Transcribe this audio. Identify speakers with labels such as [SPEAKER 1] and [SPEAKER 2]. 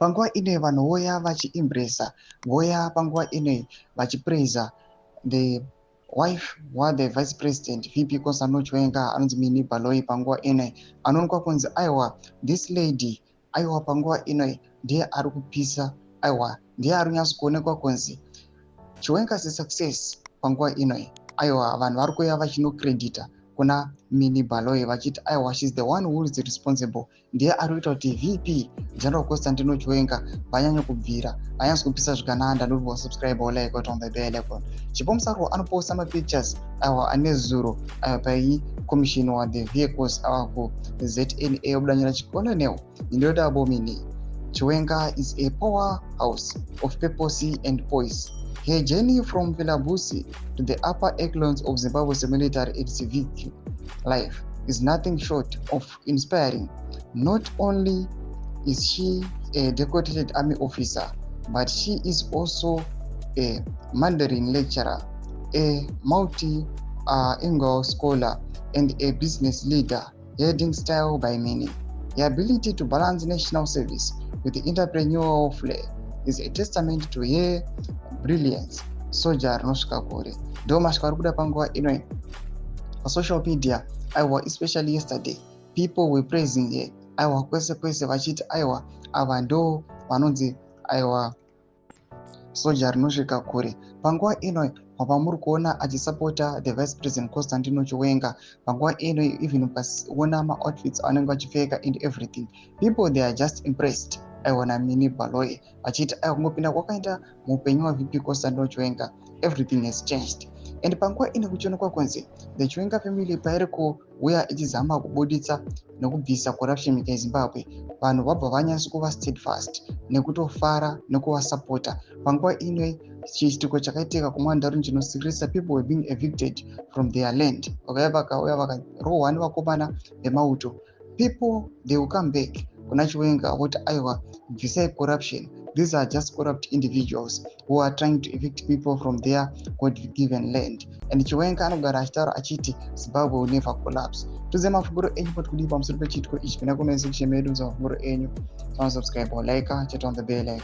[SPEAKER 1] Panguva ine vanhu voya vachiimbresa, voya panguva ine vachipraisa the wife the vice president VP Kosano Chiwenga anonzi Mini Baloi panguva ine anoonekwa kunzi aiwa this lady aiwa panguva ine ndiye ari kupisa, aiwa ndiye ari kunyatso kuonekwa kunzi Chiwenga's success panguva ino aiwa vanhu vari kuuya vachinocredita kuna Mini Baloi vachiti aiwa she's the one who is responsible, ndiye ari kuita kuti VP General Constantino Chiwenga vanyanye kubvira vanyatso kupisa zvikananda. Don't forget to subscribe or like on the bell icon. Chipomusaro anoposta mapictures aiwa ane zuro aiwa pai commission wa the vehicles aiwa ku ZNA obudanyira chikolonel indoda abomini. Chiwenga is a powerhouse of purpose and poise. Her journey from Vilabusi to the upper echelons of Zimbabwe's military and civic life is nothing short of inspiring. Not only is she a decorated army officer, but she is also a Mandarin lecturer, a multi-lingual scholar, and a business leader, heading style by many. Her ability to balance national service with the entrepreneurial flair is a testament to her brilliance. Soldier rinosvika kure ndo masvika ari kuda panguva ino social media aiwa, especially yesterday people were praising her aiwa kwese kwese vachiti aiwa ava ndo vanonzi aiwa soldier rinosvika kure. Panguva ino papa muri kuona achisapota the vice president Constantino Chiwenga panguva ino, even ukaona ma-outfits anenge vachipfeka and everything, people they are just impressed aiwa naMini Baloi vachiti aiwa kungopinda kwakaita muupenyu waVP Constantino Chiwenga everything has changed. And panguva ino kuchionekwa kunzi the Chiwenga family pairi kuuya ichizama kubuditsa nekubvisa corruption munyika yeZimbabwe, vanhu vabva vanyatso kuva steadfast nekutofara nekuvasapota. Panguva ino chiitiko chakaitika kumwandaro chinosirisa people were being evicted from their land, vakauya vakarohwa nevakomana vemauto. People they will come back kuna Chiwenga voti aiwa bvisai corruption, these are just corrupt individuals who are trying to evict people from their God-given land. And Chiwenga anogara achitaura achiti Zimbabwe will never collapse. Tuze mafunguro enyu poti kudii pamusoro pechiitiko ichi, pena comment section medu za mafunguro enyu. Subscribe or like, chat on the bell icon.